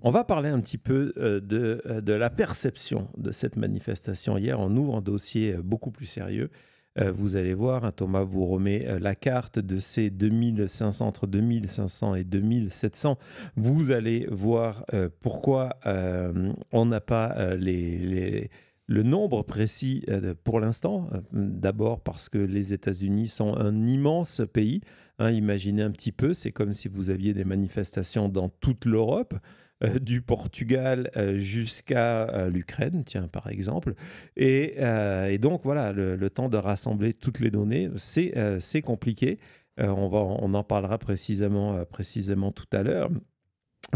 On va parler un petit peu de la perception de cette manifestation. Hier, on ouvre un dossier beaucoup plus sérieux. Vous allez voir, hein, Thomas vous remet la carte de ces 2500, entre 2500 et 2700. Vous allez voir pourquoi on n'a pas le nombre précis pour l'instant. D'abord parce que les États-Unis sont un immense pays. Hein, imaginez un petit peu, c'est comme si vous aviez des manifestations dans toute l'Europe. Du Portugal jusqu'à l'Ukraine, tiens, par exemple. Et donc, voilà, le temps de rassembler toutes les données, c'est compliqué. On en parlera précisément tout à l'heure.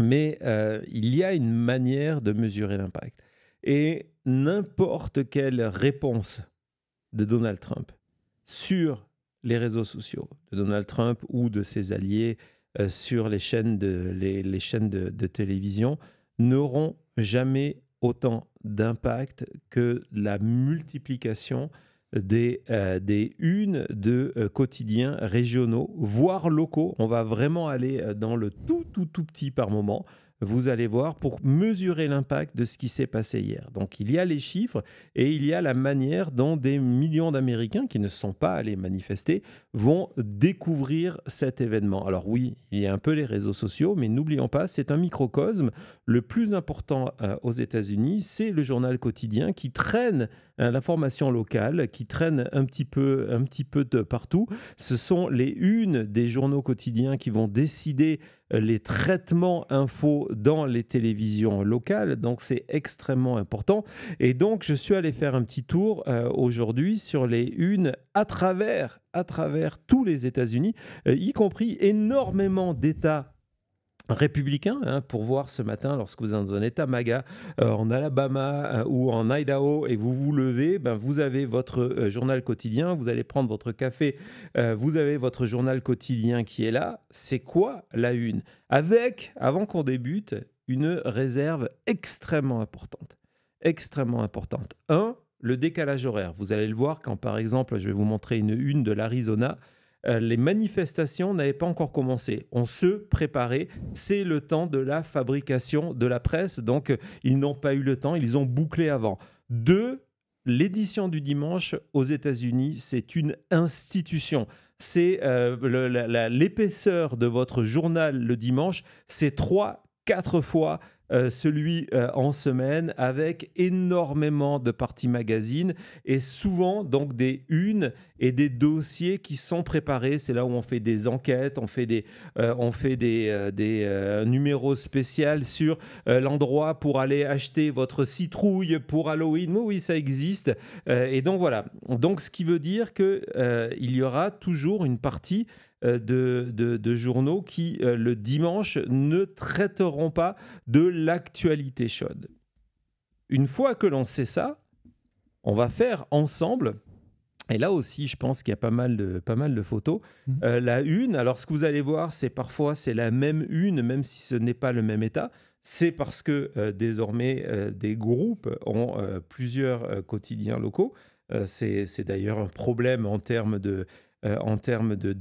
Mais il y a une manière de mesurer l'impact. Et n'importe quelle réponse de Donald Trump sur les réseaux sociaux, de Donald Trump ou de ses alliés, sur les chaînes de télévision n'auront jamais autant d'impact que la multiplication des unes de quotidiens régionaux, voire locaux. On va vraiment aller dans le tout petit par moment. Vous allez voir pour mesurer l'impact de ce qui s'est passé hier. Donc il y a les chiffres et il y a la manière dont des millions d'Américains qui ne sont pas allés manifester vont découvrir cet événement. Alors oui, il y a un peu les réseaux sociaux, mais n'oublions pas, c'est un microcosme. Le plus important aux États-Unis, c'est le journal quotidien qui traîne l'information locale, qui traîne un petit peu de partout. Ce sont les unes des journaux quotidiens qui vont décider les traitements infos dans les télévisions locales. Donc, c'est extrêmement important. Et donc, je suis allé faire un petit tour aujourd'hui sur les unes à travers tous les États-Unis, y compris énormément d'États républicain, hein, pour voir ce matin, lorsque vous êtes dans un État MAGA, en Alabama ou en Idaho, et vous vous levez, ben, vous avez votre journal quotidien, vous allez prendre votre café, vous avez votre journal quotidien qui est là. C'est quoi la une? Avec, avant qu'on débute, une réserve extrêmement importante. Extrêmement importante. Un, le décalage horaire. Vous allez le voir quand, par exemple, je vais vous montrer une de l'Arizona. Les manifestations n'avaient pas encore commencé. On se préparait. C'est le temps de la fabrication de la presse. Donc, ils n'ont pas eu le temps. Ils ont bouclé avant. Deux, l'édition du dimanche aux États-Unis, c'est une institution. C'est l'épaisseur de votre journal le dimanche, c'est 3-4 fois celui en semaine, avec énormément de parties magazines et souvent donc des unes et des dossiers qui sont préparés. C'est là où on fait des enquêtes, on fait des numéros spéciaux sur l'endroit pour aller acheter votre citrouille pour Halloween. Oui, ça existe. Et donc voilà. Donc ce qui veut dire qu'il y aura toujours une partie de journaux qui, le dimanche, ne traiteront pas de l'actualité chaude. Une fois que l'on sait ça, on va faire ensemble, et là aussi, je pense qu'il y a pas mal de photos, la une. Alors, ce que vous allez voir, c'est parfois c'est la même une, même si ce n'est pas le même état. C'est parce que désormais, des groupes ont plusieurs quotidiens locaux. C'est d'ailleurs un problème en termes de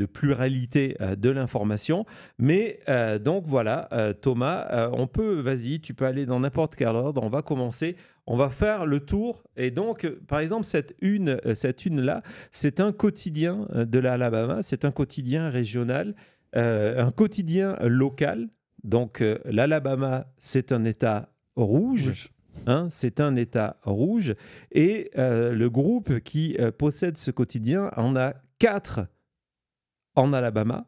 pluralité de l'information. Mais donc voilà, Thomas, vas-y, tu peux aller dans n'importe quel ordre. On va commencer, on va faire le tour. Et donc, par exemple, cette une-là, c'est un quotidien de l'Alabama, c'est un quotidien régional, un quotidien local. Donc, l'Alabama, c'est un État rouge. Hein, c'est un État rouge et le groupe qui possède ce quotidien en a 4 en Alabama.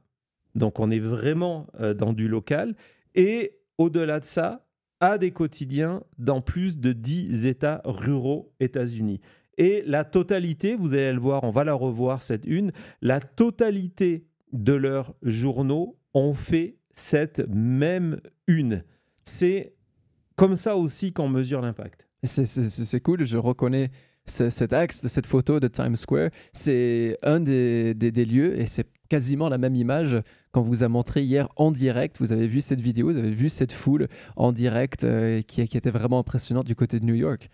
Donc, on est vraiment dans du local. Et au-delà de ça, a des quotidiens dans plus de 10 États ruraux États-Unis. Et la totalité, vous allez le voir, on va la revoir cette une, la totalité de leurs journaux ont fait cette même une. C'est comme ça aussi qu'on mesure l'impact. C'est cool, je reconnais cet axe de cette photo de Times Square. C'est un des lieux et c'est quasiment la même image qu'on vous a montré hier en direct. Vous avez vu cette vidéo, vous avez vu cette foule en direct qui était vraiment impressionnante du côté de New York.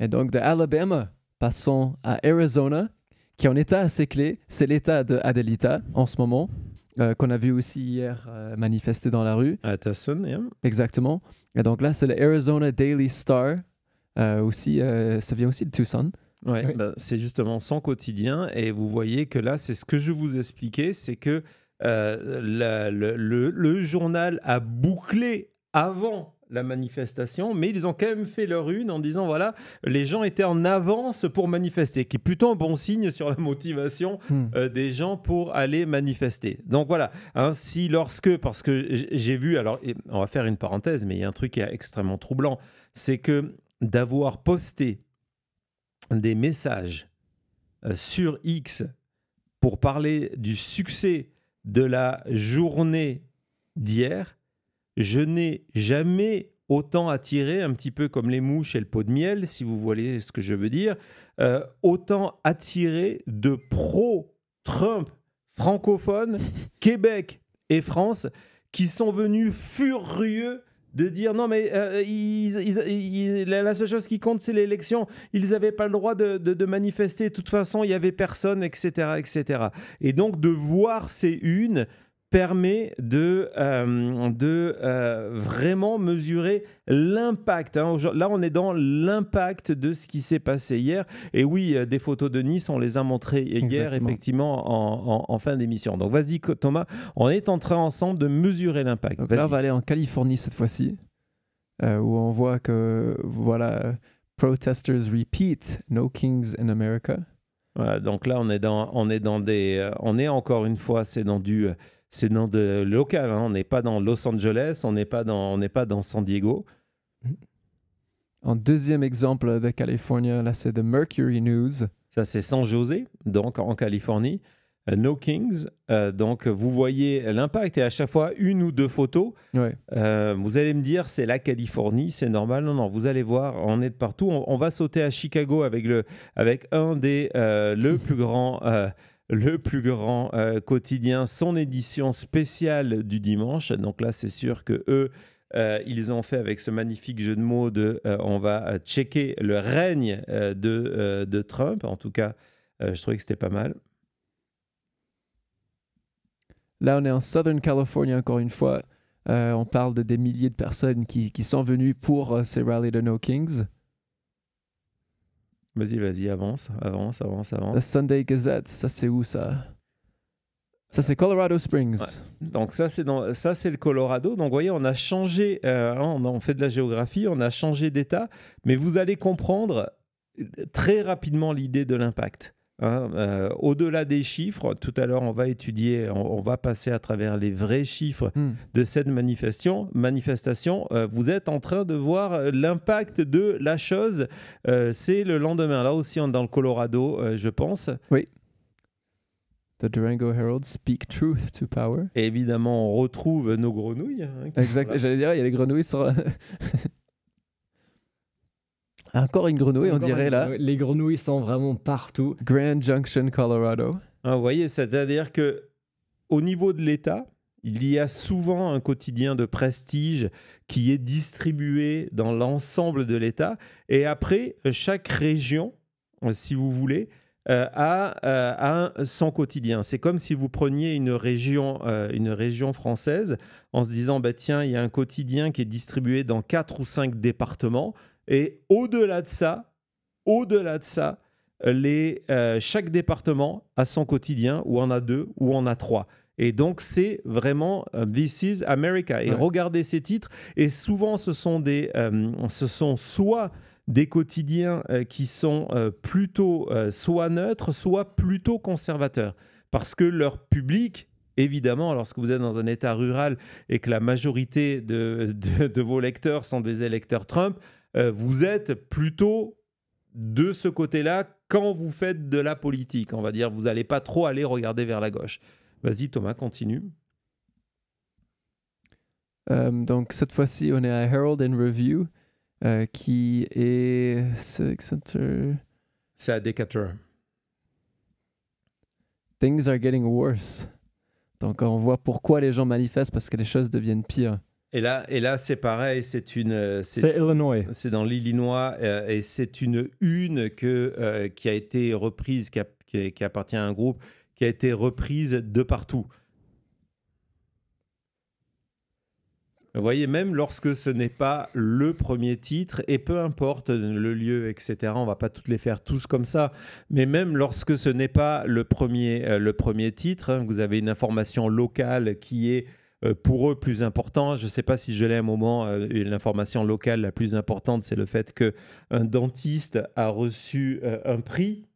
Et donc de Alabama, passons à Arizona, qui est un état assez clé. C'est l'état de Adelita en ce moment. qu'on a vu aussi hier manifester dans la rue. À Tucson, yeah. Exactement. Et donc là, c'est le Arizona Daily Star. Aussi, ça vient aussi de Tucson. Ouais, Oui. bah, c'est justement son quotidien. Et vous voyez que là, c'est ce que je vous expliquais, c'est que le journal a bouclé avant la manifestation, mais ils ont quand même fait leur une en disant, voilà, les gens étaient en avance pour manifester, qui est plutôt un bon signe sur la motivation des gens pour aller manifester. Donc voilà, si lorsque, parce que j'ai vu, alors on va faire une parenthèse, mais il y a un truc qui est extrêmement troublant, c'est que d'avoir posté des messages sur X pour parler du succès de la journée d'hier, je n'ai jamais autant attiré, un petit peu comme les mouches et le pot de miel, si vous voyez ce que je veux dire, autant attiré de pro-Trump francophones, Québec et France, qui sont venus furieux de dire non mais la seule chose qui compte c'est l'élection, ils n'avaient pas le droit de manifester, de toute façon il n'y avait personne, etc., etc. Et donc de voir ces unes permet de vraiment mesurer l'impact. Là, on est dans l'impact de ce qui s'est passé hier. Et oui, des photos de Nice, on les a montrées hier, Exactement. effectivement, en fin d'émission. Donc, vas-y, Thomas, on est en train ensemble de mesurer l'impact. Donc là, on va aller en Californie cette fois-ci, où on voit que, voilà, protesters repeat No Kings in America. Voilà, donc là, on est encore une fois, c'est dans de local, on n'est pas dans Los Angeles, on n'est pas dans San Diego. En deuxième exemple de Californie, là c'est The Mercury News. Ça c'est San José, donc en Californie. No Kings, donc vous voyez l'impact et à chaque fois une ou deux photos. Ouais. Vous allez me dire c'est la Californie, c'est normal. Non, vous allez voir, on est de partout. On va sauter à Chicago avec le plus grand quotidien, son édition spéciale du dimanche. Donc là, c'est sûr que eux, ils ont fait avec ce magnifique jeu de mots on va checker le règne de Trump. En tout cas, je trouvais que c'était pas mal. Là, on est en Southern Californie encore une fois. On parle de des milliers de personnes qui sont venues pour ces rallyes de No Kings. Vas-y, avance. La Sunday Gazette, ça c'est où ça? Ça c'est Colorado Springs. Ouais. Donc ça c'est le Colorado. Donc vous voyez, on a changé, on fait de la géographie, on a changé d'état, mais vous allez comprendre très rapidement l'idée de l'impact. Au-delà des chiffres, tout à l'heure on va étudier, on va passer à travers les vrais chiffres de cette manifestation. Vous êtes en train de voir l'impact de la chose. C'est le lendemain. Là aussi, on est dans le Colorado, je pense. Oui. The Durango Herald, Speak Truth to Power. Et évidemment, on retrouve nos grenouilles. Exact. Voilà. J'allais dire, il y a les grenouilles sur... Encore une grenouille, on dirait là. Les grenouilles sont vraiment partout. Grand Junction, Colorado. Vous voyez, c'est-à-dire que au niveau de l'État, il y a souvent un quotidien de prestige qui est distribué dans l'ensemble de l'État. Et après, chaque région, si vous voulez, a son quotidien. C'est comme si vous preniez une région française en se disant, bah, tiens, il y a un quotidien qui est distribué dans 4 ou 5 départements. Et au-delà de ça, chaque département a son quotidien, ou en a 2, ou en a 3. Et donc, c'est vraiment This is America. Et regardez ces titres. Et souvent, ce sont soit des quotidiens qui sont plutôt soit neutres, soit plutôt conservateurs. Parce que leur public, évidemment, lorsque vous êtes dans un État rural et que la majorité de vos lecteurs sont des électeurs Trump, vous êtes plutôt de ce côté-là quand vous faites de la politique. On va dire, vous n'allez pas trop aller regarder vers la gauche. Vas-y, Thomas, continue. Donc, cette fois-ci, on est à Herald and Review, qui est... C'est à Decatur. Things are getting worse. Donc, on voit pourquoi les gens manifestent, parce que les choses deviennent pires. Et là, c'est pareil, c'est Illinois. C'est dans l'Illinois et c'est une qui a été reprise, qui appartient à un groupe, qui a été reprise de partout. Vous voyez, même lorsque ce n'est pas le premier titre, et peu importe le lieu, etc., on ne va pas toutes les faire tous comme ça, mais même lorsque ce n'est pas le premier titre, hein, vous avez une information locale qui est pour eux plus important. Je ne sais pas si je l'ai à un moment, l'information locale la plus importante, c'est le fait qu'un dentiste a reçu un prix.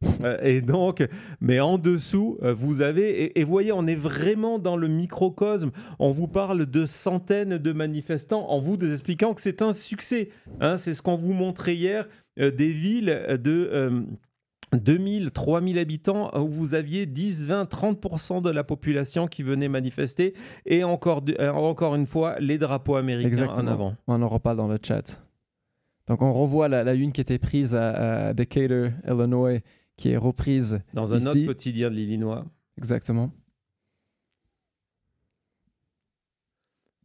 Et donc, mais en dessous, vous avez... Et vous voyez, on est vraiment dans le microcosme. On vous parle de centaines de manifestants en vous expliquant que c'est un succès. Hein, c'est ce qu'on vous montrait hier, des villes de... 2000, 3000 habitants, où vous aviez 10, 20, 30% de la population qui venait manifester, et encore une fois, les drapeaux américains Exactement. en avant. On n'en reparle dans le chat. Donc on revoit la une qui était prise à Decatur, Illinois, qui est reprise dans un ici. autre quotidien de l'Illinois. Exactement.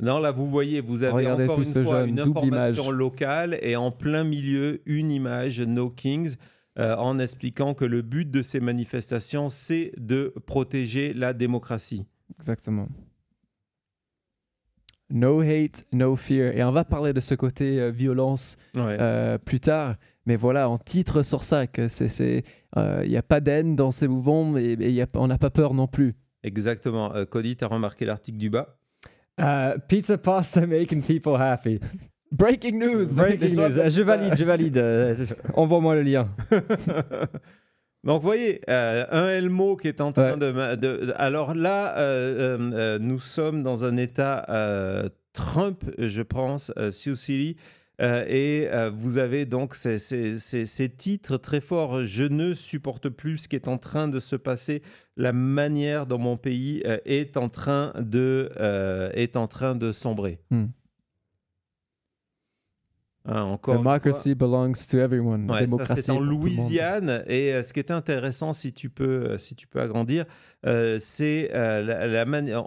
Non, là, vous voyez, vous avez Regardez encore tout une ce fois jeune, une double information image. locale, et en plein milieu, une image No Kings, en expliquant que le but de ces manifestations, c'est de protéger la démocratie. Exactement. No hate, no fear. Et on va parler de ce côté violence plus tard. Mais voilà, on titre sur ça que il n'y a pas d'haine dans ces mouvements, mais on n'a pas peur non plus. Exactement. Cody, tu as remarqué l'article du bas? Pizza pasta making people happy. Breaking news. Breaking news. Je valide. Envoie-moi le lien. Donc, vous voyez, un Elmo qui est en train de... Alors là, nous sommes dans un État Trump, je pense, Sioux City, et vous avez donc ces titres très forts. Je ne supporte plus ce qui est en train de se passer. La manière dont mon pays est en train de sombrer. Encore Democracy belongs to everyone. Ouais, démocratie, ça, c'est en pour tout le monde. Louisiane. Et ce qui était intéressant, si tu peux agrandir, c'est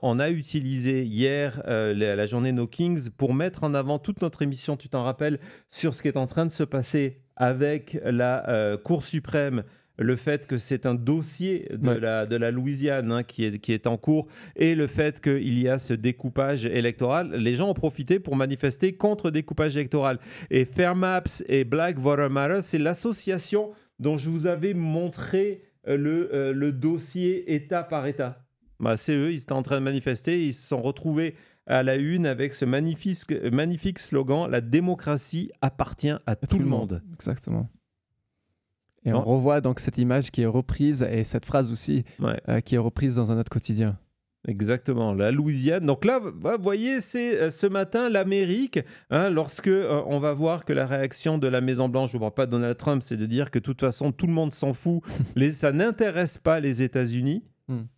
on a utilisé hier la journée No Kings pour mettre en avant toute notre émission, tu t'en rappelles, sur ce qui est en train de se passer avec la Cour suprême. Le fait que c'est un dossier de la Louisiane hein, qui est en cours, et le fait qu'il y a ce découpage électoral, les gens ont profité pour manifester contre découpage électoral. Et Fair Maps et Black Voter Matter, c'est l'association dont je vous avais montré le dossier État par État. Bah, c'est eux, ils étaient en train de manifester, ils se sont retrouvés à la une avec ce magnifique slogan « La démocratie appartient à tout le monde ». Exactement. Et on revoit donc cette image qui est reprise, et cette phrase aussi qui est reprise dans un autre quotidien. Exactement, la Louisiane. Donc là, vous voyez, c'est ce matin l'Amérique, hein, lorsque on va voir que la réaction de la Maison-Blanche, je ne parle pas de Donald Trump, c'est de dire que de toute façon, tout le monde s'en fout. Ça n'intéresse pas les États-Unis.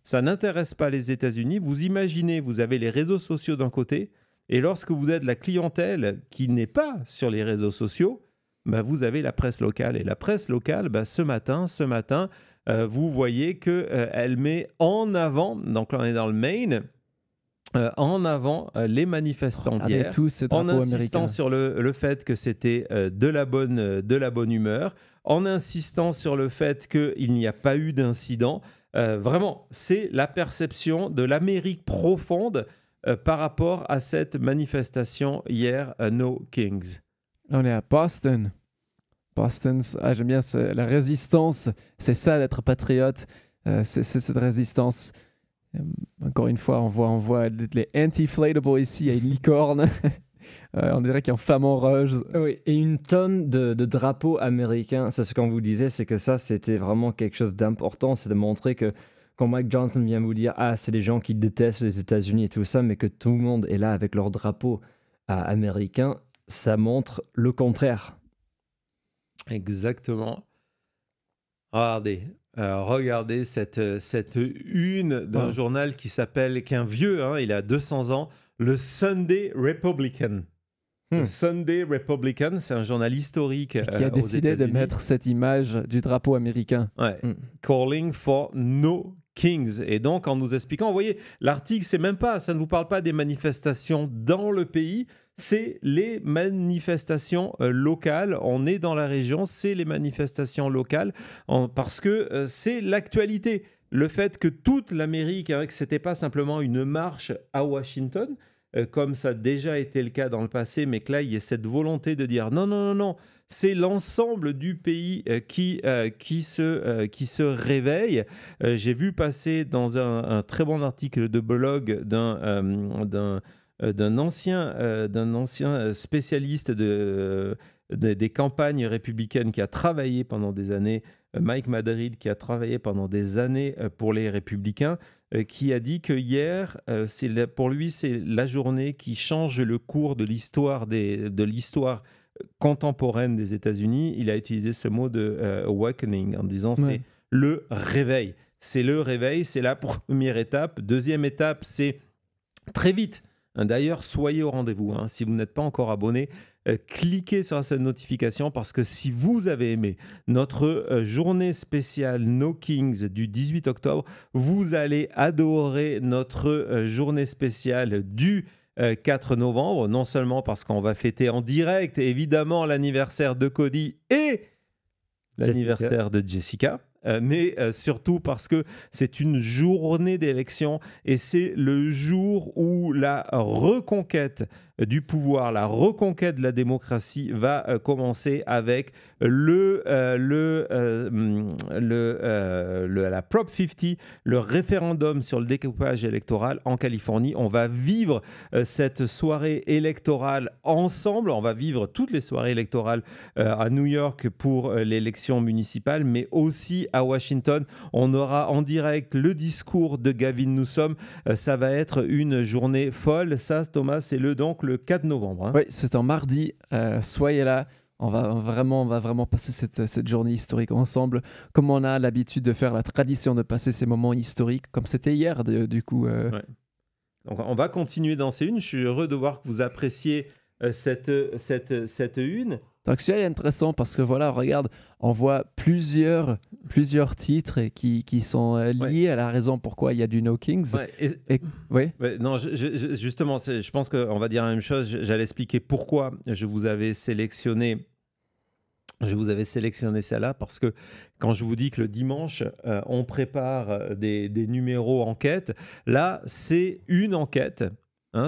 Ça n'intéresse pas les États-Unis. Vous imaginez, vous avez les réseaux sociaux d'un côté, et lorsque vous êtes la clientèle qui n'est pas sur les réseaux sociaux, vous avez la presse locale. Et la presse locale, ce matin, vous voyez qu'elle met en avant, donc là on est dans le Maine, en avant les manifestants d'hier, en insistant sur le fait que c'était de la bonne humeur, en insistant sur le fait qu'il n'y a pas eu d'incident. Vraiment, c'est la perception de l'Amérique profonde par rapport à cette manifestation hier, No Kings. On est à Boston. Boston, j'aime bien la résistance. C'est ça d'être patriote. C'est cette résistance. Encore une fois, on voit les anti-inflatable ici. Il y a une licorne. On dirait qu'il y a un flamant rouge. Oui, et une tonne de drapeaux américains. C'est ce qu'on vous disait, c'est que ça, c'était vraiment quelque chose d'important. C'est de montrer que quand Mike Johnson vient vous dire « Ah, c'est des gens qui détestent les États-Unis et tout ça », mais que tout le monde est là avec leurs drapeaux américains, ça montre le contraire. Exactement. Regardez cette une d'un journal qui est un vieux, hein, il a 200 ans, le Sunday Republican. Le Sunday Republican, c'est un journal historique qui a décidé de mettre cette image du drapeau américain. Calling for no Kings. Et donc, en nous expliquant, vous voyez, l'article, ça ne vous parle pas des manifestations dans le pays, c'est les manifestations locales. On est dans la région, c'est les manifestations locales, parce que c'est l'actualité. Le fait que toute l'Amérique, que ce n'était pas simplement une marche à Washington, comme ça a déjà été le cas dans le passé, mais que là, il y a cette volonté de dire non, non, non, non, c'est l'ensemble du pays qui se réveille. J'ai vu passer dans un très bon article de blog d'un ancien spécialiste des campagnes républicaines qui a travaillé pendant des années, Mike Madrid, qui a travaillé pendant des années pour les Républicains, qui a dit que hier, pour lui, c'est la journée qui change le cours de l'histoire contemporaine des États-Unis. Il a utilisé ce mot de awakening en disant c'est le réveil. C'est le réveil, c'est la première étape. Deuxième étape, c'est très vite. D'ailleurs, soyez au rendez-vous. Si vous n'êtes pas encore abonné, cliquez sur cette notification parce que si vous avez aimé notre journée spéciale No Kings du 18 octobre, vous allez adorer notre journée spéciale du 4 novembre, non seulement parce qu'on va fêter en direct, évidemment, l'anniversaire de Cody et l'anniversaire de Jessica, mais surtout parce que c'est une journée d'élection et c'est le jour où la reconquête du pouvoir, la reconquête de la démocratie va commencer avec la Prop 50, le référendum sur le découpage électoral en Californie. On va vivre cette soirée électorale ensemble. On va vivre toutes les soirées électorales à New York pour l'élection municipale, mais aussi à Washington. On aura en direct le discours de Gavin Newsom. Ça va être une journée folle. Ça, Thomas, c'est donc le 4 novembre. Oui, c'est un mardi. Soyez là. On va vraiment passer cette journée historique ensemble, comme on a l'habitude de faire la tradition de passer ces moments historiques, comme c'était hier, du coup. Ouais. Donc, on va continuer dans ces unes. Je suis heureux de voir que vous appréciez cette une. Donc celui-là est intéressant parce que voilà, regarde, on voit plusieurs titres qui sont liés à la raison pourquoi il y a du No Kings. Non, justement, je pense qu'on va dire la même chose. J'allais expliquer pourquoi je vous avais sélectionné celle-là, parce que quand je vous dis que le dimanche, on prépare des numéros enquête, là, c'est une enquête.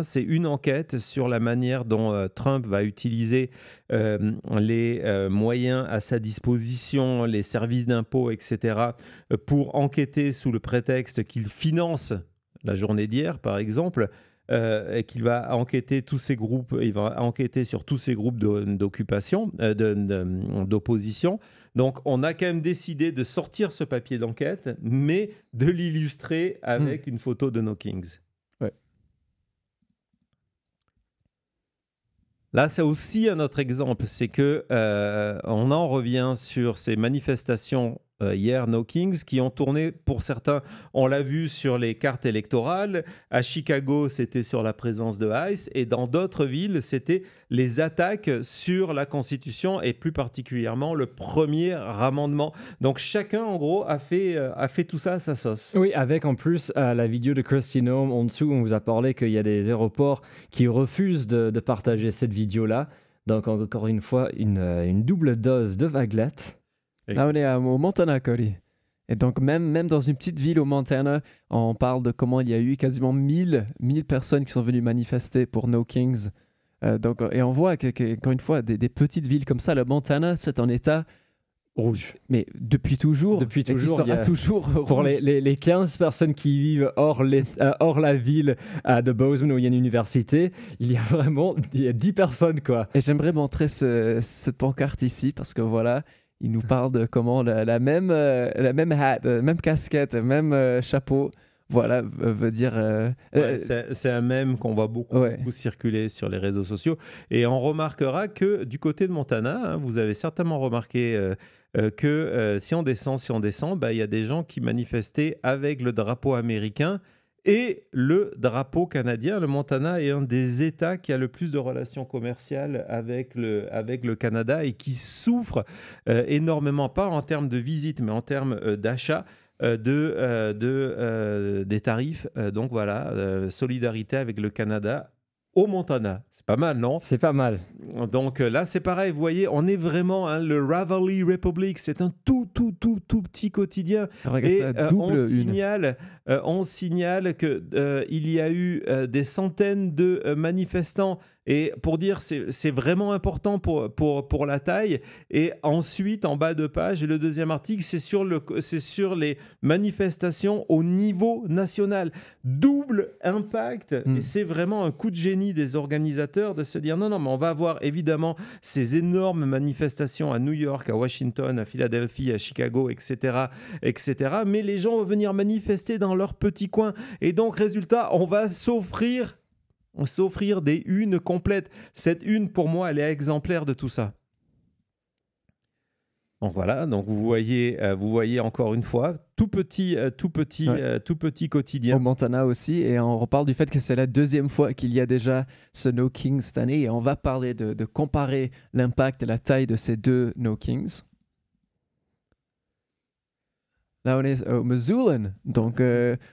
C'est une enquête sur la manière dont Trump va utiliser les moyens à sa disposition, les services d'impôts, etc., pour enquêter sous le prétexte qu'il finance la journée d'hier, par exemple, et qu'il va enquêter sur tous ces groupes d'occupation, d'opposition. Donc, on a quand même décidé de sortir ce papier d'enquête, mais de l'illustrer avec une photo de No Kings. Là, c'est aussi un autre exemple, c'est que on en revient sur ces manifestations hier, No Kings, qui ont tourné pour certains, on l'a vu sur les cartes électorales. À Chicago, c'était sur la présence de ICE, et dans d'autres villes, c'était les attaques sur la Constitution et plus particulièrement le premier amendement. Donc chacun, en gros, a fait tout ça à sa sauce. Oui, avec en plus la vidéo de Kristi Noem en dessous, on vous a parlé qu'il y a des aéroports qui refusent de partager cette vidéo-là. Donc encore une fois, une double dose de vaguelettes. Là, on est au Montana, Cody. Et donc, même dans une petite ville au Montana, on parle de comment il y a eu quasiment 1000 personnes qui sont venues manifester pour No Kings. Et on voit qu'encore une fois, des petites villes comme ça, le Montana, c'est un état rouge. Mais depuis toujours. Depuis toujours. Il y a toujours pour les 15 personnes qui vivent hors la ville de Bozeman où il y a une université, il y a 10 personnes, quoi. Et j'aimerais montrer cette pancarte ici parce que voilà. Il nous parle de comment la même hat, même casquette, même chapeau, voilà, veut dire... c'est un mème qu'on voit beaucoup circuler sur les réseaux sociaux. Et on remarquera que du côté de Montana, vous avez certainement remarqué que si on descend, il y a des gens qui manifestaient avec le drapeau américain et le drapeau canadien. Le Montana est un des États qui a le plus de relations commerciales avec le Canada et qui souffre énormément, pas en termes de visite, mais en termes d'achat des tarifs. Donc voilà, solidarité avec le Canada au Montana. C'est pas mal, non? C'est pas mal. Donc là, c'est pareil, vous voyez, on est vraiment, hein, le Ravelry Republic, c'est un tout petit quotidien. Regarde Et ça, double une. on signale qu'il y a eu des centaines de manifestants. Et pour dire, c'est vraiment important pour la taille. Et ensuite, en bas de page, le deuxième article, c'est sur les manifestations au niveau national. Double impact. Et c'est vraiment un coup de génie des organisateurs de se dire non, mais on va avoir évidemment ces énormes manifestations à New York, à Washington, à Philadelphie, à Chicago, etc., etc. Mais les gens vont venir manifester dans leur petit coin. Et donc, résultat, on va s'offrir des unes complètes. Cette une, pour moi, elle est exemplaire de tout ça. Donc voilà, donc vous voyez encore une fois, tout petit quotidien. Au Montana aussi, et on reparle du fait que c'est la deuxième fois qu'il y a déjà ce No Kings cette année, et on va parler de comparer l'impact et la taille de ces deux No Kings. Là, on est au Missoula, donc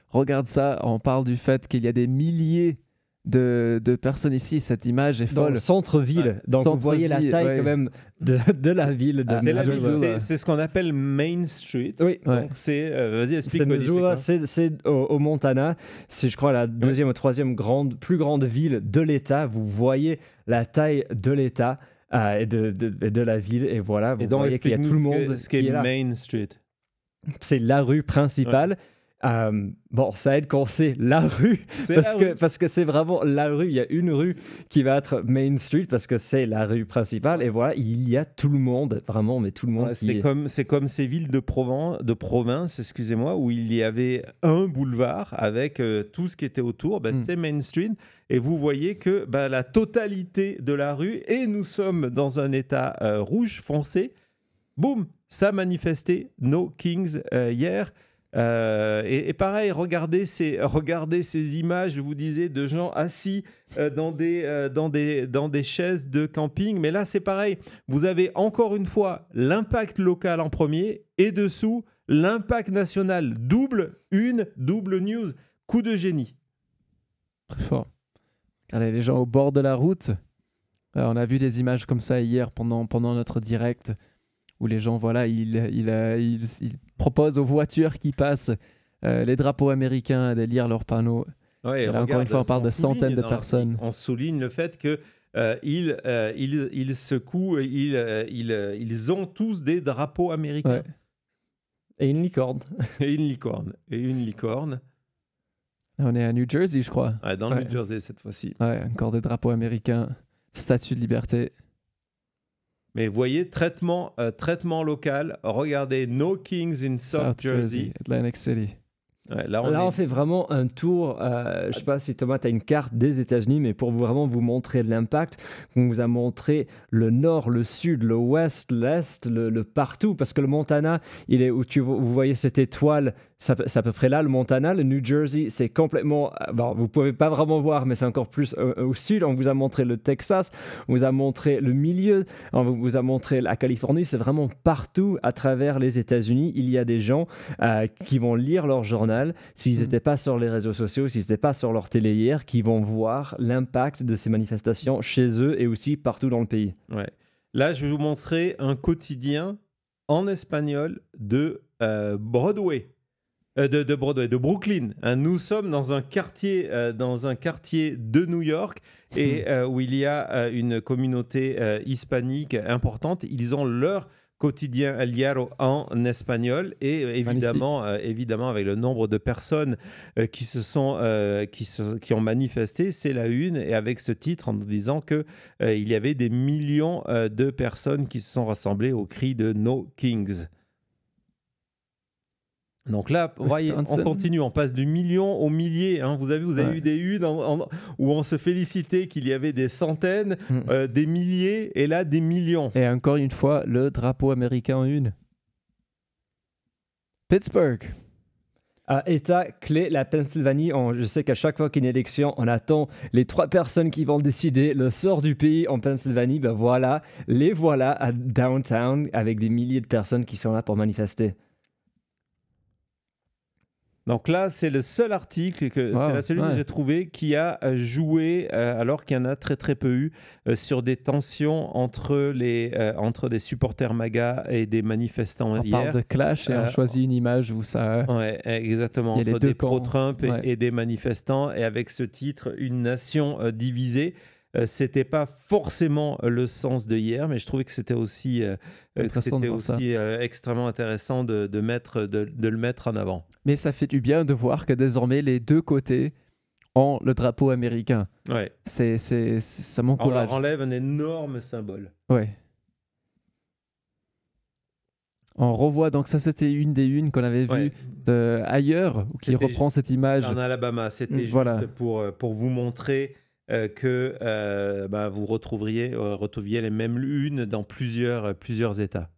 regarde ça, on parle du fait qu'il y a des milliers de personnes ici. Cette image est folle. Dans le centre-ville. Ouais. Donc vous voyez la taille quand même de la ville de Missoula. C'est ce qu'on appelle Main Street. Oui. Donc c'est, vas-y, explique. C'est au Montana. C'est, je crois, la deuxième ou troisième plus grande ville de l'État. Vous voyez la taille de l'État et de la ville. Et voilà, vous voyez qu'il y a tout le monde ce qu'est Main Street. C'est la rue principale. Bon, ça aide quand c'est la rue, parce que c'est vraiment la rue. Il y a une rue qui va être Main Street parce que c'est la rue principale. Et voilà, il y a tout le monde, vraiment, mais tout le monde. C'est comme ces villes de province, excusez-moi, où il y avait un boulevard avec tout ce qui était autour. C'est Main Street. Et vous voyez que la totalité de la rue, et nous sommes dans un état rouge foncé, boum, ça manifestait No Kings hier. Et pareil, regardez ces images, je vous disais, de gens assis dans des chaises de camping. Mais là, c'est pareil. Vous avez encore une fois l'impact local en premier et dessous, l'impact national. Double news. Coup de génie. Très fort. Regardez les gens au bord de la route. On a vu des images comme ça hier pendant notre direct, où les gens, voilà, ils proposent aux voitures qui passent les drapeaux américains de lire leurs panneaux. Ouais, encore une fois, on parle de centaines de personnes. On souligne le fait que ils secouent, ils ont tous des drapeaux américains. Ouais. Et une licorne. Et une licorne. On est à New Jersey, je crois. Ouais, dans le New Jersey cette fois-ci. Ouais, encore des drapeaux américains. Statue de liberté. Mais vous voyez, traitement local. Regardez, No Kings in South Jersey. Atlantic City. Ouais, là, on fait vraiment un tour. Je ne sais pas si Thomas, tu as une carte des États-Unis, mais pour vraiment vous montrer l'impact, on vous a montré le nord, le sud, le ouest, l'est, le partout. Parce que le Montana, il est où vous voyez cette étoile. C'est à peu près là, le Montana. Le New Jersey, c'est complètement... Bon, vous ne pouvez pas vraiment voir, mais c'est encore plus au sud. On vous a montré le Texas, on vous a montré le milieu, on vous a montré la Californie. C'est vraiment partout à travers les États-Unis. Il y a des gens qui vont lire leur journal, s'ils n'étaient pas sur les réseaux sociaux, s'ils n'étaient pas sur leur télé hier, qui vont voir l'impact de ces manifestations chez eux et aussi partout dans le pays. Ouais. Là, je vais vous montrer un quotidien en espagnol de Broadway. De Brooklyn. Nous sommes dans un quartier de New York et où il y a une communauté hispanique importante. Ils ont leur quotidien El Diario en espagnol et évidemment avec le nombre de personnes qui ont manifesté, c'est la une, et avec ce titre en nous disant que il y avait des millions de personnes qui se sont rassemblées au cri de No Kings. Donc là, voyez, on continue, on passe du million au millier. Hein. Vous avez eu des unes où on se félicitait qu'il y avait des centaines, des milliers, et là, des millions. Et encore une fois, le drapeau américain en une. Pittsburgh. État clé, la Pennsylvanie. Je sais qu'à chaque fois qu'il y a une élection, on attend les 3 personnes qui vont décider le sort du pays en Pennsylvanie. Ben voilà, les voilà à downtown avec des milliers de personnes qui sont là pour manifester. Donc là, c'est le seul article, c'est la seule que j'ai trouvé qui a joué, alors qu'il y en a très très peu eu, sur des tensions entre des supporters MAGA et des manifestants On hier. parle de clash et on choisit une image où ça... Ouais, exactement, entre des pro-Trump et des manifestants, et avec ce titre, une nation divisée. C'était pas forcément le sens de hier, mais je trouvais que c'était aussi, extrêmement intéressant de le mettre en avant. Mais ça fait du bien de voir que désormais les deux côtés ont le drapeau américain. Ouais. Ça m'encourage. On leur enlève un énorme symbole. Ouais. On revoit, donc ça c'était une des unes qu'on avait vues ailleurs, qui reprend cette image. En Alabama, c'était juste pour vous montrer que vous retrouviez les mêmes unes dans plusieurs États.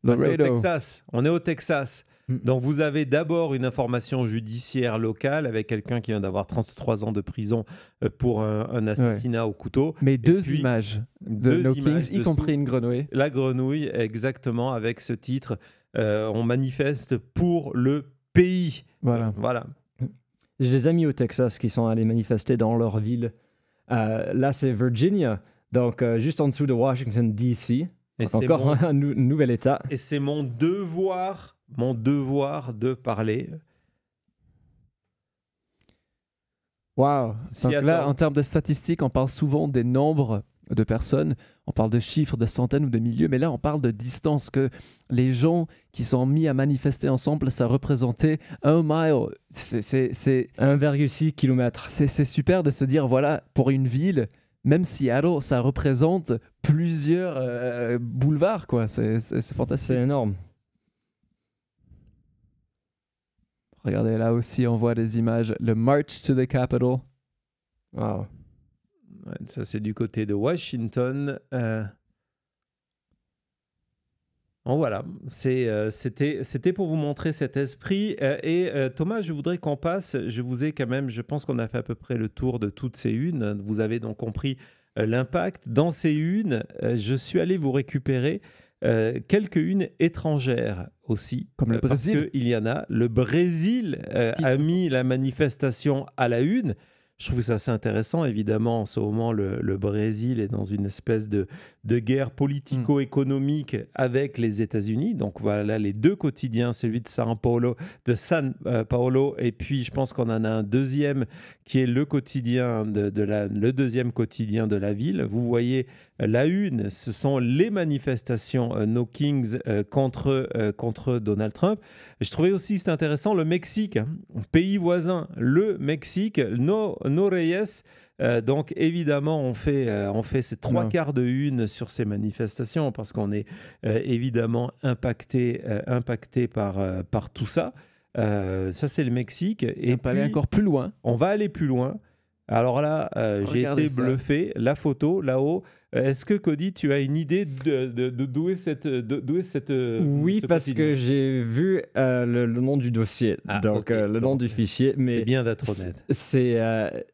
On est au Texas. Donc vous avez d'abord une information judiciaire locale avec quelqu'un qui vient d'avoir 33 ans de prison pour un assassinat au couteau. Mais deux images de No Kings, y compris une grenouille. La grenouille, exactement, avec ce titre « On manifeste pour le pays ». Voilà. J'ai des amis au Texas qui sont allés manifester dans leur ville. Là, c'est Virginia, donc juste en dessous de Washington, D.C. Encore un nouvel État. Et c'est mon devoir de parler. Wow. Donc là, en termes de statistiques, on parle souvent des nombres de personnes. On parle de chiffres, de centaines ou de milliers, mais là, on parle de distance, que les gens qui sont mis à manifester ensemble, ça représentait 1 mile. C'est 1,6 km. C'est super de se dire, voilà, pour une ville, même Seattle, ça représente plusieurs boulevards, quoi. C'est fantastique. C'est énorme. Regardez, là aussi, on voit des images. Le March to the Capitol. Wow. Ouais, ça, c'est du côté de Washington. Bon, voilà, c'était pour vous montrer cet esprit. Thomas, je voudrais qu'on passe, je pense qu'on a fait à peu près le tour de toutes ces unes. Vous avez donc compris l'impact. Dans ces unes, je suis allé vous récupérer quelques unes étrangères aussi. Comme le Brésil. Parce qu'il y en a. Le Brésil a mis la manifestation à la une. Je trouve ça assez intéressant. Évidemment, en ce moment, le Brésil est dans une espèce de guerre politico-économique avec les États-Unis. Donc voilà les deux quotidiens, celui de San Paulo, et puis je pense qu'on en a un deuxième qui est le quotidien le deuxième quotidien de la ville. Vous voyez la une, ce sont les manifestations No Kings contre Donald Trump. Je trouvais aussi c'est intéressant le Mexique, pays voisin, le Mexique, No Reyes. Donc évidemment, on fait ces 3/4 de une sur ces manifestations parce qu'on est évidemment impacté par tout ça. Ça, c'est le Mexique. Et on peut aller encore plus loin. On va aller plus loin. Alors là, j'ai été bluffé. La photo, là-haut. Est-ce que, Cody, tu as une idée d'où est cette... Oui, parce que j'ai vu le nom du dossier, le nom du fichier. Mais c'est bien d'être honnête.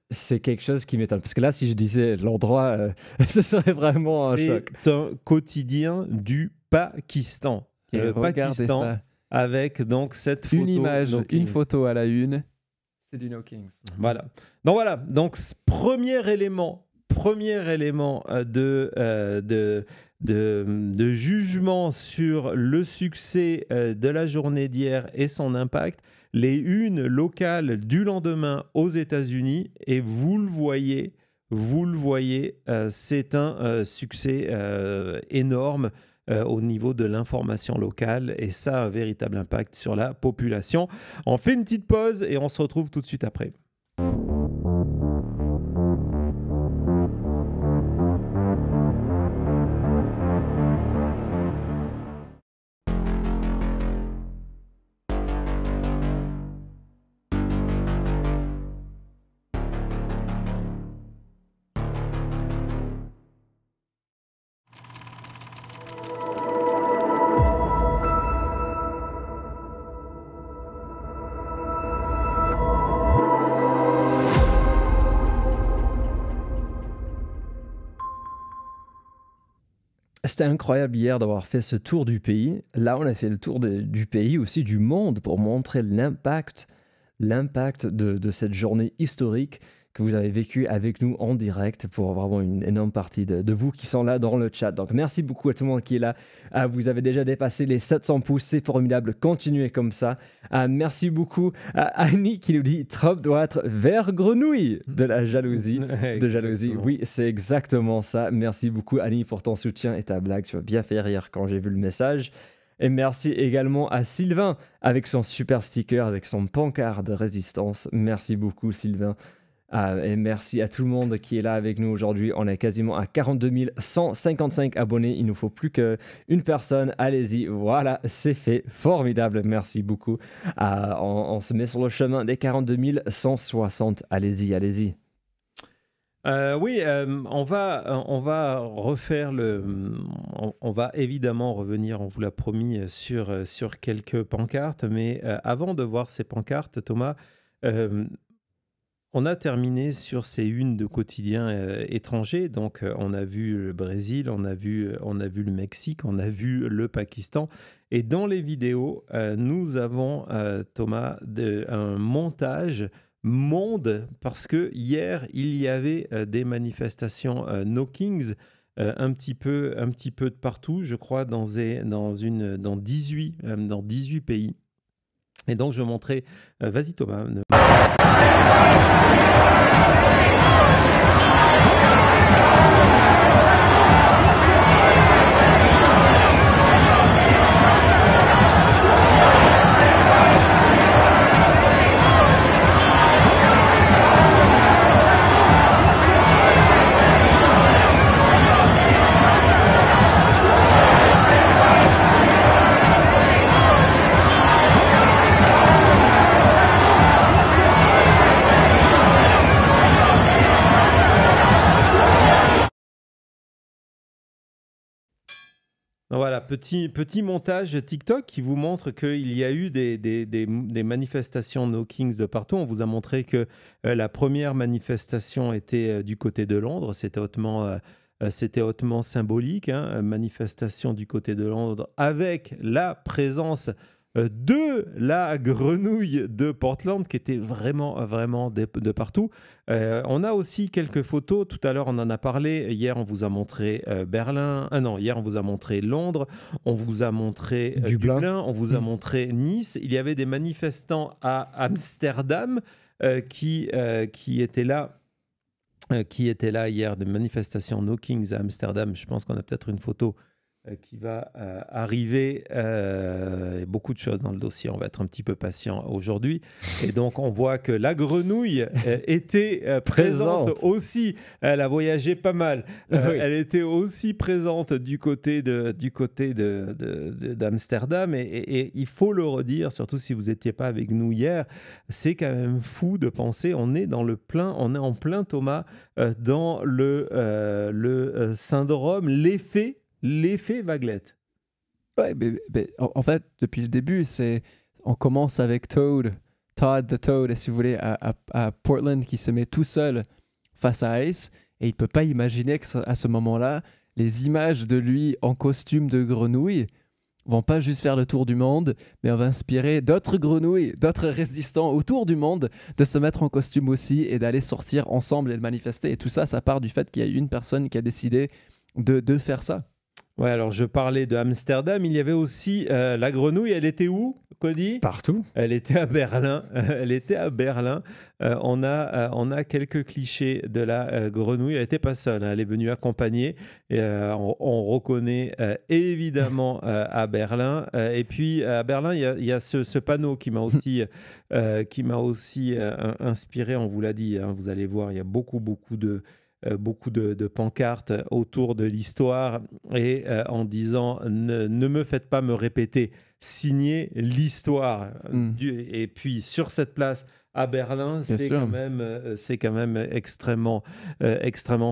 C'est quelque chose qui m'étonne. Parce que là, si je disais l'endroit, ce serait vraiment un choc. C'est un quotidien du Pakistan. Le Pakistan, ça. Avec donc cette photo. Une image, une photo à la une. C'est du No Kings. Voilà. Donc premier élément de jugement sur le succès de la journée d'hier et son impact, les unes locales du lendemain aux États-Unis, et vous le voyez, c'est un succès énorme au niveau de l'information locale, et ça a un véritable impact sur la population. On fait une petite pause et on se retrouve tout de suite après. C'était incroyable hier d'avoir fait ce tour du pays. Là, on a fait le tour du pays, aussi du monde, pour montrer l'impact de cette journée historique que vous avez vécue avec nous en direct, pour vraiment une énorme partie de vous qui sont là dans le chat. Donc merci beaucoup à tout le monde qui est là. Vous avez déjà dépassé les 700 pouces, c'est formidable, continuez comme ça. Merci beaucoup à Annie qui nous dit Trump doit être vert grenouille de la jalousie. De jalousie, oui, c'est exactement ça. Merci beaucoup Annie pour ton soutien et ta blague, tu m'as bien fait rire quand j'ai vu le message. Et merci également à Sylvain avec son super sticker, avec son pancart de résistance. Merci beaucoup Sylvain. Et merci à tout le monde qui est là avec nous aujourd'hui. On est quasiment à 42 155 abonnés. Il nous faut plus qu'une personne. Allez-y, voilà, c'est fait. Formidable, merci beaucoup. On se met sur le chemin des 42 160. Allez-y, allez-y. Oui, on va refaire on va évidemment revenir, on vous l'a promis, sur quelques pancartes. Mais avant de voir ces pancartes, Thomas, on a terminé sur ces unes de quotidiens étrangers. Donc, on a vu le Brésil, on a vu le Mexique, on a vu le Pakistan. Et dans les vidéos, nous avons, Thomas, un montage monde, parce que hier, il y avait des manifestations No Kings un petit peu de partout, je crois, dans 18 pays. Et donc, je montrais... vas-y, Thomas. Voilà, petit montage TikTok qui vous montre qu'il y a eu des manifestations No Kings de partout. On vous a montré que la première manifestation était du côté de Londres. C'était hautement symbolique, hein, manifestation du côté de Londres avec la présence de la grenouille de Portland qui était vraiment de partout. On a aussi quelques photos. Tout à l'heure, on en a parlé. Hier, on vous a montré hier, on vous a montré Londres. On vous a montré Dublin. On vous a montré Nice. Il y avait des manifestants à Amsterdam qui étaient là. Hier, des manifestations No Kings à Amsterdam. Je pense qu'on a peut-être une photo qui va arriver. Beaucoup de choses dans le dossier. On va être un petit peu patient aujourd'hui. Et donc, on voit que la grenouille était présente aussi. Elle a voyagé pas mal. Oui. Elle était aussi présente du côté d'Amsterdam. Et il faut le redire, surtout si vous n'étiez pas avec nous hier, c'est quand même fou de penser. On est en plein, Thomas, dans le syndrome, l'effet vaguelette. Ouais, mais en fait, depuis le début, on commence avec Todd the Toad, si vous voulez, à Portland, qui se met tout seul face à Ice, et il ne peut pas imaginer qu'à ce moment-là, les images de lui en costume de grenouille vont pas juste faire le tour du monde, mais on va inspirer d'autres grenouilles, d'autres résistants autour du monde de se mettre en costume aussi et d'aller sortir ensemble et de manifester. Et tout ça, ça part du fait qu'il y a une personne qui a décidé de faire ça. Ouais, alors je parlais de Amsterdam. Il y avait aussi la grenouille. Elle était où, Cody ? Partout. Elle était à Berlin. On a quelques clichés de la grenouille. Elle n'était pas seule, hein. Elle est venue accompagner. Et, on reconnaît évidemment à Berlin. Et puis à Berlin, il y a ce panneau qui m'a aussi inspiré. On vous l'a dit, hein. Vous allez voir, il y a beaucoup de pancartes autour de l'histoire et en disant ne me faites pas me répéter, signez l'histoire. Et puis sur cette place à Berlin, c'est quand même extrêmement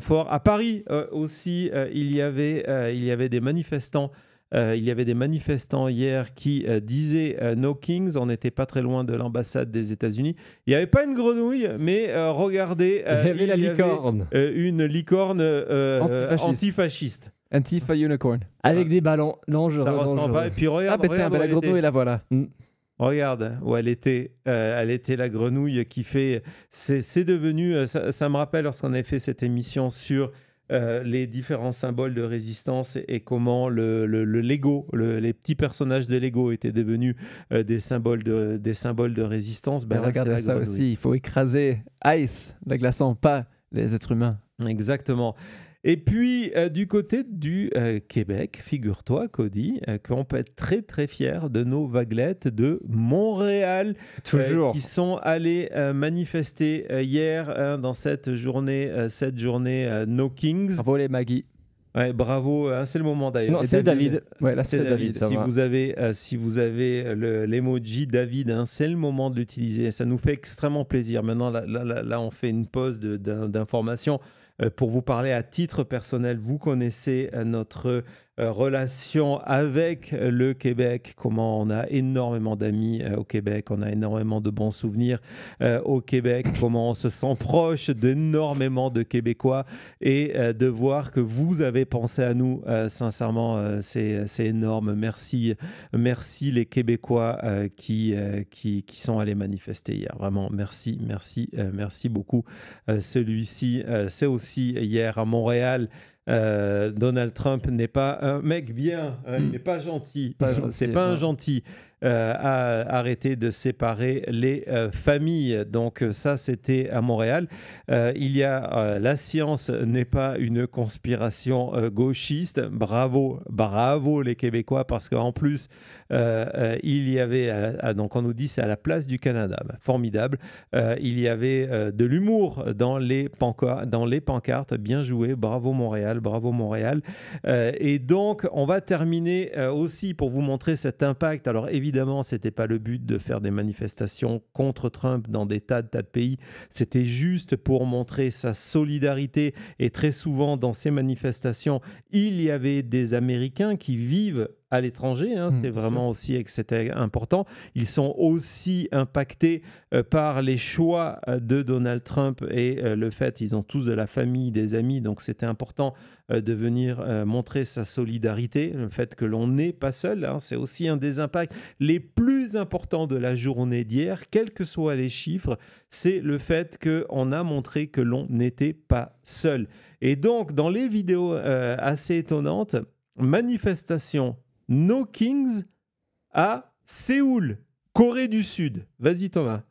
fort. À Paris aussi, il y avait des manifestants. Il y avait des manifestants hier qui disaient No Kings. On n'était pas très loin de l'ambassade des États-Unis. Il n'y avait pas une grenouille, mais regardez, il y avait la licorne. Une licorne antifasciste. Antifa Unicorn. Avec des ballons dangereux. Ça ressemble pas. Et puis Ah, regarde, bah tiens, regarde bah, où la elle grenouille, était. la voilà. Regarde où elle était. Elle était la grenouille qui fait. C'est devenu. Ça me rappelle lorsqu'on avait fait cette émission sur les différents symboles de résistance et comment le Lego, les petits personnages de Lego étaient devenus des symboles de résistance. Ben Mais là, c'est regardez la ça grenouille. aussi, il faut écraser Ice, le glaçon, pas les êtres humains. Exactement. Et puis, du côté du Québec, figure-toi, Cody, qu'on peut être très, très fier de nos vaguelettes de Montréal Toujours. qui sont allés manifester hier dans cette journée No Kings. Bravo les Maggie. Ouais, bravo, hein, c'est le moment d'ailleurs. Non, Et c'est David. Ouais, là c'est David. ça Si va. vous avez l'emoji David, hein, c'est le moment de l'utiliser. Ça nous fait extrêmement plaisir. Maintenant, là, on fait une pause d'information. Pour vous parler à titre personnel, vous connaissez notre relation avec le Québec, comment on a énormément d'amis au Québec, on a énormément de bons souvenirs au Québec, comment on se sent proche d'énormément de Québécois et de voir que vous avez pensé à nous, sincèrement, c'est énorme. Merci les Québécois qui sont allés manifester hier. Vraiment, merci beaucoup. Celui-ci, c'est aussi hier à Montréal. Donald Trump n'est pas un mec bien, il n'est pas gentil. C'est pas un gentil. A arrêté de séparer les familles. Donc ça, c'était à Montréal. Il y a la science n'est pas une conspiration gauchiste. Bravo les Québécois, parce qu'en plus, il y avait, donc on nous dit c'est à la place du Canada. Formidable. Il y avait de l'humour dans les pancartes. Bien joué. Bravo Montréal. Et donc, on va terminer aussi pour vous montrer cet impact. Alors évidemment, ce n'était pas le but de faire des manifestations contre Trump dans des tas de pays. C'était juste pour montrer sa solidarité. Et très souvent, dans ces manifestations, il y avait des Américains qui vivent à l'étranger, hein, c'est vraiment aussi que c'était important. Ils sont aussi impactés par les choix de Donald Trump et le fait ils ont tous de la famille, des amis, donc c'était important de venir montrer sa solidarité, le fait que l'on n'est pas seul, hein, c'est aussi un des impacts les plus importants de la journée d'hier, quels que soient les chiffres, c'est le fait qu'on a montré que l'on n'était pas seul. Et donc, dans les vidéos assez étonnantes, manifestation No Kings à Séoul, Corée du Sud. Vas-y Thomas.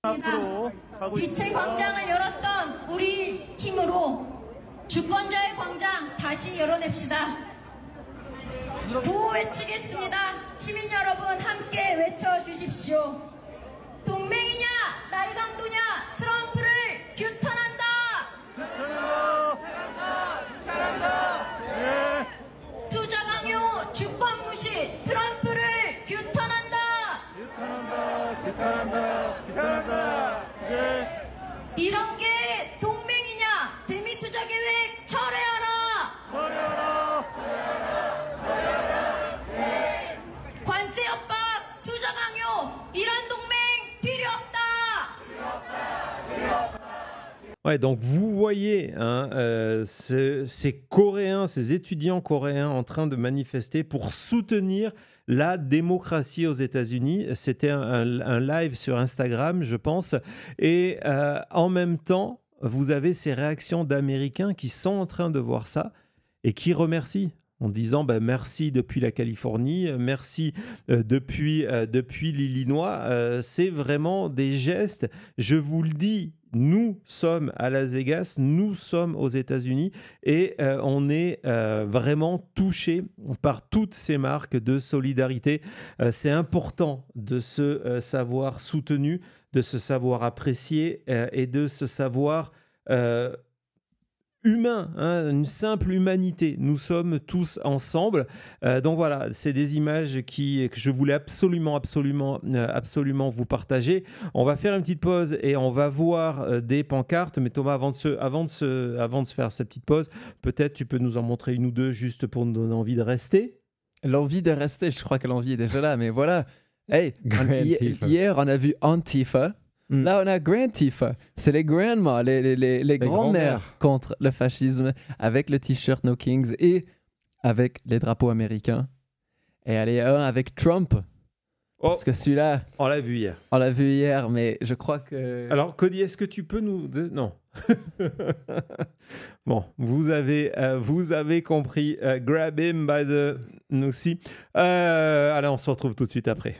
빛의 광장을 열었던 우리 팀으로 주권자의 광장 다시 열어냅시다. 구호 외치겠습니다. 시민 여러분 함께 외쳐주십시오. 동맹이냐 날강도냐 트럼프를 규탄한다. 투자 강요 주권 무시 트럼프를 규탄한다. 이런 게 동맹이냐 대미 투자 계획 철회하라. 관세 협박 투자 강요 이란 동맹 필요 없다. Ouais, donc vous voyez hein, ces Coréens, ces étudiants coréens en train de manifester pour soutenir la démocratie aux États-Unis. C'était un live sur Instagram, je pense. Et en même temps, vous avez ces réactions d'Américains qui sont en train de voir ça et qui remercient en disant merci depuis la Californie, merci depuis l'Illinois. C'est vraiment des gestes, je vous le dis. Nous sommes à Las Vegas, nous sommes aux États-Unis et on est vraiment touché par toutes ces marques de solidarité. C'est important de se savoir soutenu, de se savoir apprécié et de se savoir humain, hein, une simple humanité. Nous sommes tous ensemble. Donc voilà, c'est des images que je voulais absolument vous partager. On va faire une petite pause et on va voir des pancartes. Mais Thomas, avant de se faire cette petite pause, peut-être tu peux nous en montrer une ou deux juste pour nous donner envie de rester. L'envie de rester, je crois que l'envie est déjà là, mais voilà. Hey, Antifa. hier, on a vu Antifa. Là, on a Grand Tifa. C'est les grandmas, les grands-mères grands-mères. contre le fascisme, avec le t-shirt No Kings et avec les drapeaux américains. Et allez, un avec Trump. Oh, Parce que celui-là, on l'a vu hier. on l'a vu hier, mais je crois que... Alors, Cody, est-ce que tu peux nous... Non. Bon, vous avez compris. Grab him by the... Nous aussi. Allez, on se retrouve tout de suite après.